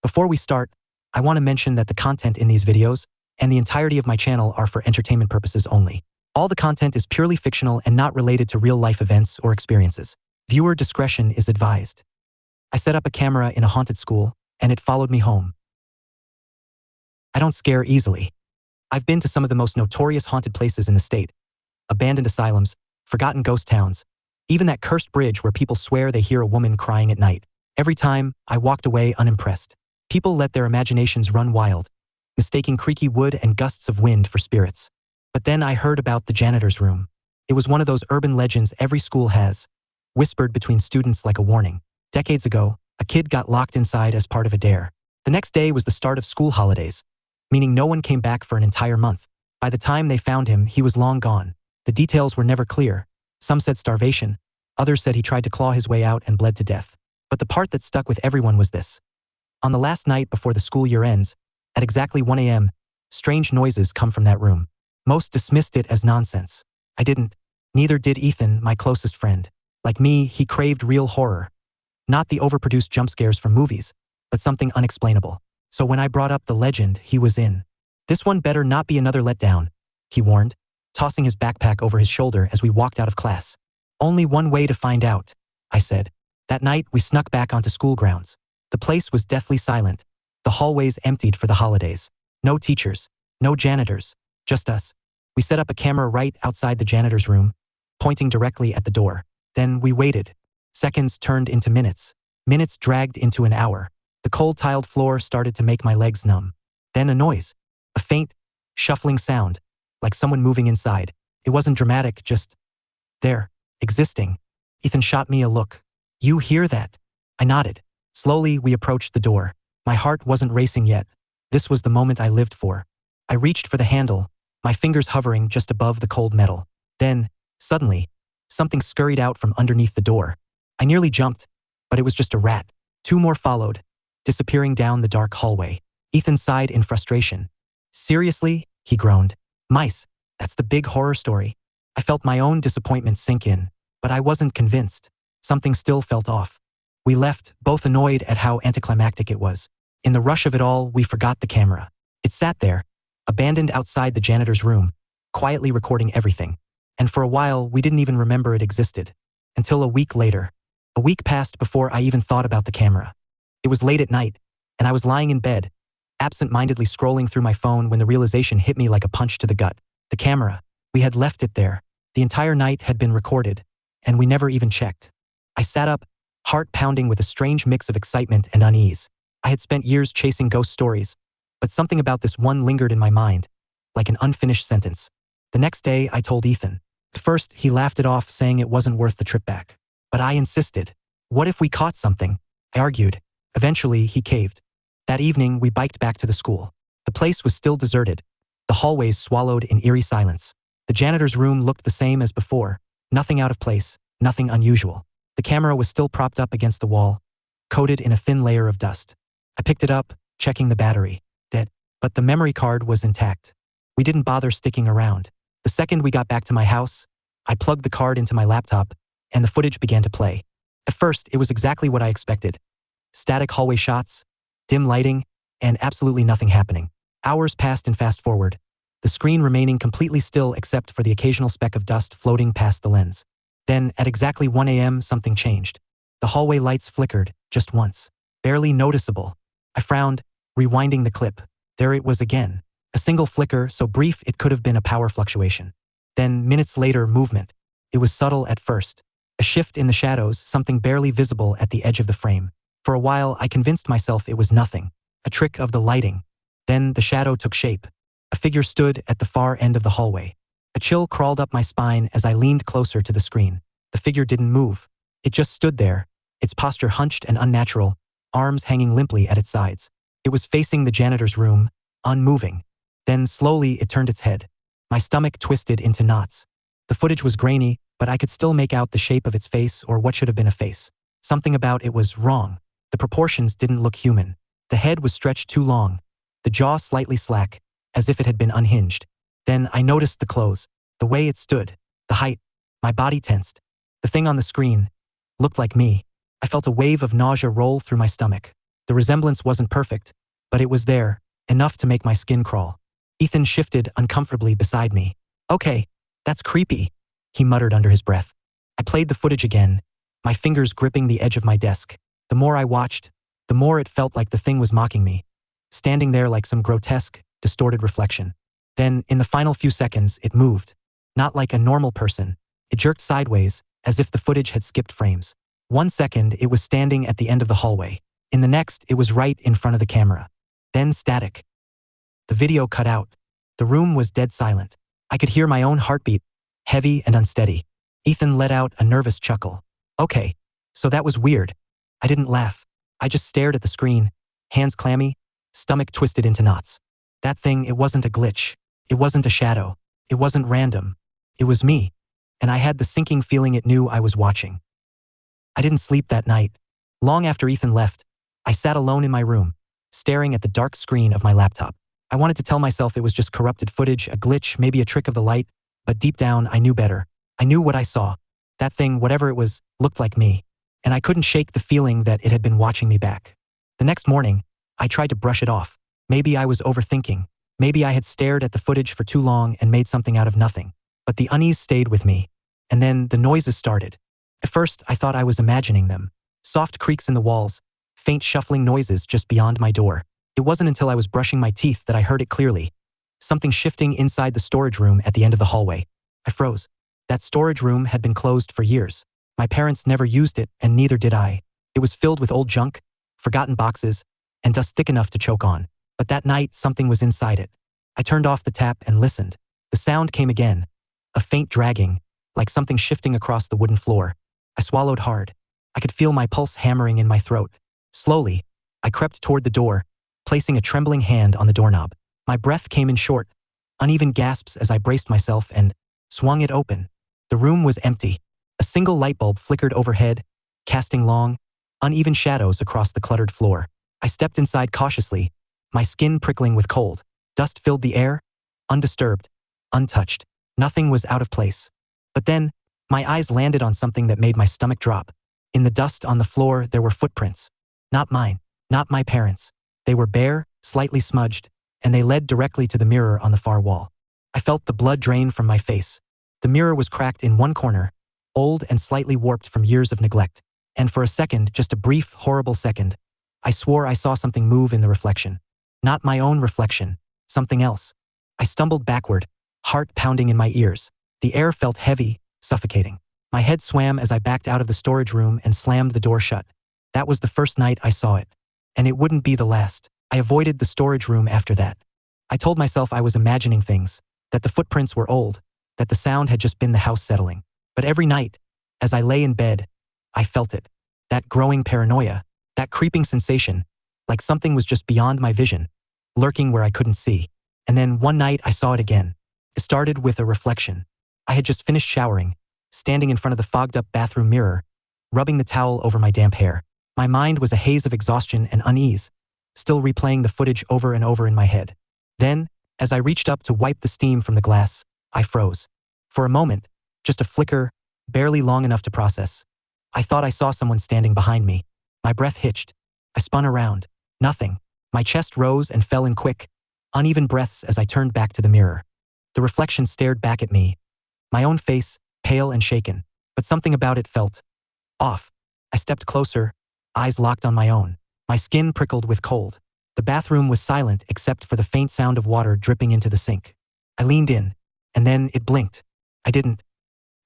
Before we start, I want to mention that the content in these videos and the entirety of my channel are for entertainment purposes only. All the content is purely fictional and not related to real-life events or experiences. Viewer discretion is advised. I set up a camera in a haunted school, and it followed me home. I don't scare easily. I've been to some of the most notorious haunted places in the state. Abandoned asylums, forgotten ghost towns, even that cursed bridge where people swear they hear a woman crying at night. Every time, I walked away unimpressed. People let their imaginations run wild, mistaking creaky wood and gusts of wind for spirits. But then I heard about the janitor's room. It was one of those urban legends every school has, whispered between students like a warning. Decades ago, a kid got locked inside as part of a dare. The next day was the start of school holidays, meaning no one came back for an entire month. By the time they found him, he was long gone. The details were never clear. Some said starvation, others said he tried to claw his way out and bled to death. But the part that stuck with everyone was this. On the last night before the school year ends, at exactly 1 a.m., strange noises come from that room. Most dismissed it as nonsense. I didn't. Neither did Ethan, my closest friend. Like me, he craved real horror. Not the overproduced jump scares from movies, but something unexplainable. So when I brought up the legend, he was in. This one better not be another letdown, he warned, tossing his backpack over his shoulder as we walked out of class. Only one way to find out, I said. That night, we snuck back onto school grounds. The place was deathly silent. The hallways emptied for the holidays. No teachers, no janitors, just us. We set up a camera right outside the janitor's room, pointing directly at the door. Then we waited. Seconds turned into minutes. Minutes dragged into an hour. The cold tiled floor started to make my legs numb. Then a noise. A faint, shuffling sound, like someone moving inside. It wasn't dramatic, just there, existing. Ethan shot me a look. You hear that? I nodded. Slowly, we approached the door. My heart wasn't racing yet. This was the moment I lived for. I reached for the handle, my fingers hovering just above the cold metal. Then, suddenly, something scurried out from underneath the door. I nearly jumped, but it was just a rat. 2 more followed, disappearing down the dark hallway. Ethan sighed in frustration. Seriously? He groaned. Mice. That's the big horror story. I felt my own disappointment sink in, but I wasn't convinced. Something still felt off. We left, both annoyed at how anticlimactic it was. In the rush of it all, we forgot the camera. It sat there, abandoned outside the janitor's room, quietly recording everything. And for a while, we didn't even remember it existed. Until a week later. A week passed before I even thought about the camera. It was late at night, and I was lying in bed, absent-mindedly scrolling through my phone when the realization hit me like a punch to the gut. The camera. We had left it there. The entire night had been recorded, and we never even checked. I sat up, heart pounding with a strange mix of excitement and unease. I had spent years chasing ghost stories, but something about this one lingered in my mind, like an unfinished sentence. The next day, I told Ethan. At first, he laughed it off, saying it wasn't worth the trip back. But I insisted. What if we caught something? I argued. Eventually, he caved. That evening, we biked back to the school. The place was still deserted, the hallways swallowed in eerie silence. The janitor's room looked the same as before, nothing out of place, nothing unusual. The camera was still propped up against the wall, coated in a thin layer of dust. I picked it up, checking the battery. Dead. But the memory card was intact. We didn't bother sticking around. The second we got back to my house, I plugged the card into my laptop, and the footage began to play. At first, it was exactly what I expected. Static hallway shots, dim lighting, and absolutely nothing happening. Hours passed in fast forward, the screen remaining completely still except for the occasional speck of dust floating past the lens. Then, at exactly 1 a.m., something changed. The hallway lights flickered, just once. Barely noticeable. I frowned, rewinding the clip. There it was again. A single flicker, so brief it could have been a power fluctuation. Then, minutes later, movement. It was subtle at first. A shift in the shadows, something barely visible at the edge of the frame. For a while, I convinced myself it was nothing. A trick of the lighting. Then, the shadow took shape. A figure stood at the far end of the hallway. A chill crawled up my spine as I leaned closer to the screen. The figure didn't move. It just stood there, its posture hunched and unnatural, arms hanging limply at its sides. It was facing the janitor's room, unmoving. Then slowly it turned its head. My stomach twisted into knots. The footage was grainy, but I could still make out the shape of its face or what should have been a face. Something about it was wrong. The proportions didn't look human. The head was stretched too long, the jaw slightly slack, as if it had been unhinged. Then I noticed the clothes, the way it stood, the height. My body tensed. The thing on the screen looked like me. I felt a wave of nausea roll through my stomach. The resemblance wasn't perfect, but it was there, enough to make my skin crawl. Ethan shifted uncomfortably beside me. "Okay, that's creepy," he muttered under his breath. I played the footage again, my fingers gripping the edge of my desk. The more I watched, the more it felt like the thing was mocking me, standing there like some grotesque, distorted reflection. Then, in the final few seconds, it moved. Not like a normal person. It jerked sideways, as if the footage had skipped frames. 1 second, it was standing at the end of the hallway. In the next, it was right in front of the camera. Then static. The video cut out. The room was dead silent. I could hear my own heartbeat, heavy and unsteady. Ethan let out a nervous chuckle. "Okay, so that was weird." I didn't laugh. I just stared at the screen, hands clammy, stomach twisted into knots. That thing, it wasn't a glitch. It wasn't a shadow. It wasn't random. It was me. And I had the sinking feeling it knew I was watching. I didn't sleep that night. Long after Ethan left, I sat alone in my room, staring at the dark screen of my laptop. I wanted to tell myself it was just corrupted footage, a glitch, maybe a trick of the light, but deep down I knew better. I knew what I saw. That thing, whatever it was, looked like me. And I couldn't shake the feeling that it had been watching me back. The next morning, I tried to brush it off. Maybe I was overthinking. Maybe I had stared at the footage for too long and made something out of nothing. But the unease stayed with me. And then the noises started. At first, I thought I was imagining them. Soft creaks in the walls, faint shuffling noises just beyond my door. It wasn't until I was brushing my teeth that I heard it clearly. Something shifting inside the storage room at the end of the hallway. I froze. That storage room had been closed for years. My parents never used it, and neither did I. It was filled with old junk, forgotten boxes, and dust thick enough to choke on. But that night, something was inside it. I turned off the tap and listened. The sound came again, a faint dragging, like something shifting across the wooden floor. I swallowed hard. I could feel my pulse hammering in my throat. Slowly, I crept toward the door, placing a trembling hand on the doorknob. My breath came in short, uneven gasps as I braced myself and swung it open. The room was empty. A single light bulb flickered overhead, casting long, uneven shadows across the cluttered floor. I stepped inside cautiously, my skin prickling with cold. Dust filled the air, undisturbed, untouched. Nothing was out of place. But then, my eyes landed on something that made my stomach drop. In the dust on the floor, there were footprints. Not mine, not my parents'. They were bare, slightly smudged, and they led directly to the mirror on the far wall. I felt the blood drain from my face. The mirror was cracked in one corner, old and slightly warped from years of neglect. And for a second, just a brief, horrible second, I swore I saw something move in the reflection. Not my own reflection, something else. I stumbled backward, heart pounding in my ears. The air felt heavy, suffocating. My head swam as I backed out of the storage room and slammed the door shut. That was the first night I saw it. And it wouldn't be the last. I avoided the storage room after that. I told myself I was imagining things, that the footprints were old, that the sound had just been the house settling. But every night, as I lay in bed, I felt it. That growing paranoia, that creeping sensation, like something was just beyond my vision, lurking where I couldn't see. And then one night I saw it again. It started with a reflection. I had just finished showering, standing in front of the fogged-up bathroom mirror, rubbing the towel over my damp hair. My mind was a haze of exhaustion and unease, still replaying the footage over and over in my head. Then, as I reached up to wipe the steam from the glass, I froze. For a moment, just a flicker, barely long enough to process. I thought I saw someone standing behind me. My breath hitched. I spun around. Nothing. My chest rose and fell in quick, uneven breaths as I turned back to the mirror. The reflection stared back at me, my own face, pale and shaken, but something about it felt off. I stepped closer, eyes locked on my own. My skin prickled with cold. The bathroom was silent except for the faint sound of water dripping into the sink. I leaned in, and then it blinked. I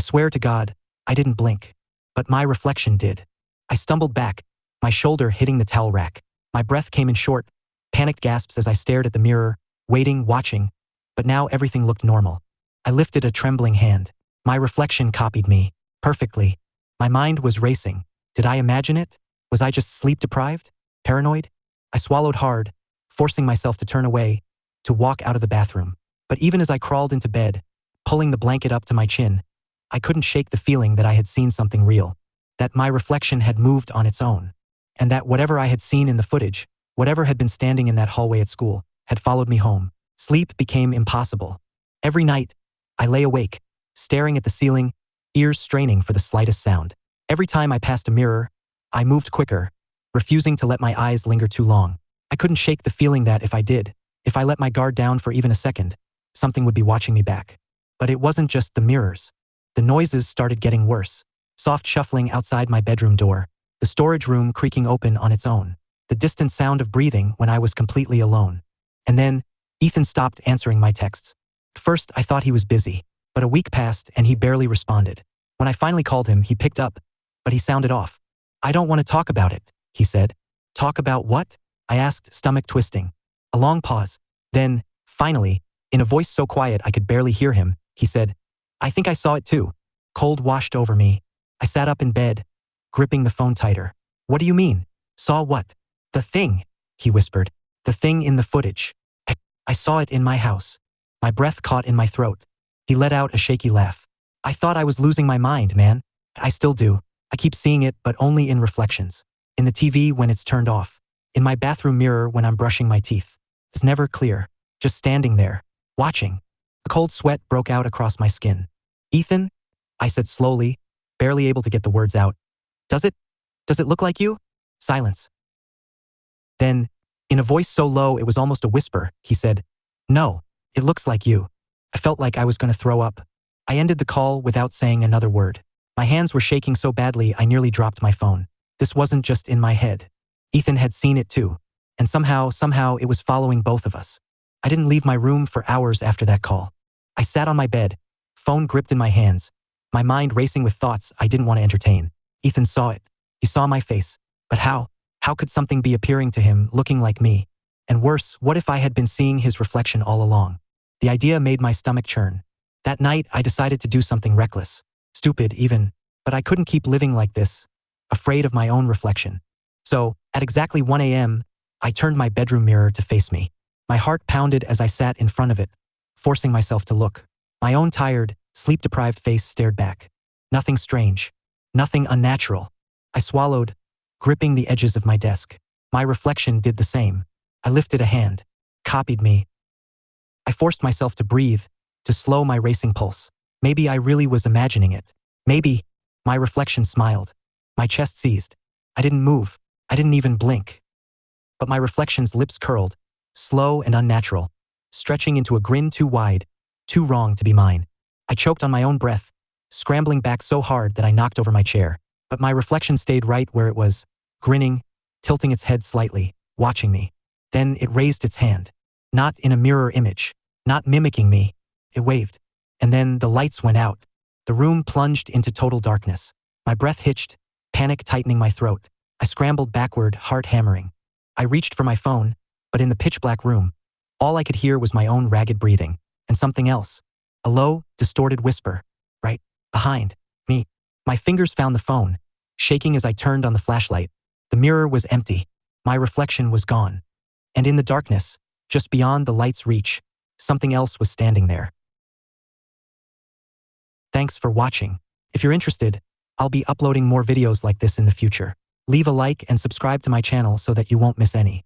swear to God, I didn't blink. But my reflection did. I stumbled back, my shoulder hitting the towel rack. My breath came in short, panicked gasps as I stared at the mirror, waiting, watching. But now everything looked normal. I lifted a trembling hand. My reflection copied me, perfectly. My mind was racing. Did I imagine it? Was I just sleep-deprived? Paranoid? I swallowed hard, forcing myself to turn away, to walk out of the bathroom. But even as I crawled into bed, pulling the blanket up to my chin, I couldn't shake the feeling that I had seen something real, that my reflection had moved on its own, and that whatever I had seen in the footage, whatever had been standing in that hallway at school, had followed me home. Sleep became impossible. Every night, I lay awake, staring at the ceiling, ears straining for the slightest sound. Every time I passed a mirror, I moved quicker, refusing to let my eyes linger too long. I couldn't shake the feeling that if I let my guard down for even a second, something would be watching me back. But it wasn't just the mirrors. The noises started getting worse. Soft shuffling outside my bedroom door, the storage room creaking open on its own, the distant sound of breathing when I was completely alone. And then, Ethan stopped answering my texts. At first, I thought he was busy, but a week passed and he barely responded. When I finally called him, he picked up, but he sounded off. "I don't want to talk about it," he said. "Talk about what?" I asked, stomach twisting. A long pause. Then, finally, in a voice so quiet I could barely hear him, he said, "I think I saw it too." Cold washed over me. I sat up in bed, gripping the phone tighter. "What do you mean? Saw what?" "The thing," he whispered. "The thing in the footage. I saw it in my house." My breath caught in my throat. He let out a shaky laugh. "I thought I was losing my mind, man. I still do. I keep seeing it, but only in reflections. In the TV when it's turned off. In my bathroom mirror when I'm brushing my teeth. It's never clear. Just standing there, watching." A cold sweat broke out across my skin. "Ethan?" I said slowly, barely able to get the words out. Does it look like you?" Silence. Then, in a voice so low it was almost a whisper, he said, "No, it looks like you." I felt like I was going to throw up. I ended the call without saying another word. My hands were shaking so badly I nearly dropped my phone. This wasn't just in my head. Ethan had seen it too. And somehow it was following both of us. I didn't leave my room for hours after that call. I sat on my bed, phone gripped in my hands, my mind racing with thoughts I didn't want to entertain. Ethan saw it. He saw my face. But how? How could something be appearing to him looking like me? And worse, what if I had been seeing his reflection all along? The idea made my stomach churn. That night, I decided to do something reckless. Stupid, even. But I couldn't keep living like this, afraid of my own reflection. So, at exactly 1 a.m., I turned my bedroom mirror to face me. My heart pounded as I sat in front of it, forcing myself to look. My own tired, sleep-deprived face stared back. Nothing strange. Nothing unnatural. I swallowed, gripping the edges of my desk. My reflection did the same. I lifted a hand, copied me. I forced myself to breathe, to slow my racing pulse. Maybe I really was imagining it. Maybe. My reflection smiled. My chest seized. I didn't move. I didn't even blink. But my reflection's lips curled, slow and unnatural, stretching into a grin too wide, too wrong to be mine. I choked on my own breath, scrambling back so hard that I knocked over my chair. But my reflection stayed right where it was, grinning, tilting its head slightly, watching me. Then it raised its hand. Not in a mirror image, not mimicking me. It waved. And then the lights went out. The room plunged into total darkness. My breath hitched, panic tightening my throat. I scrambled backward, heart hammering. I reached for my phone, but in the pitch-black room, all I could hear was my own ragged breathing, and something else. A low, distorted whisper. Right behind me. My fingers found the phone, shaking as I turned on the flashlight. The mirror was empty. My reflection was gone. And in the darkness, just beyond the light's reach, something else was standing there. Thanks for watching. If you're interested, I'll be uploading more videos like this in the future. Leave a like and subscribe to my channel so that you won't miss any.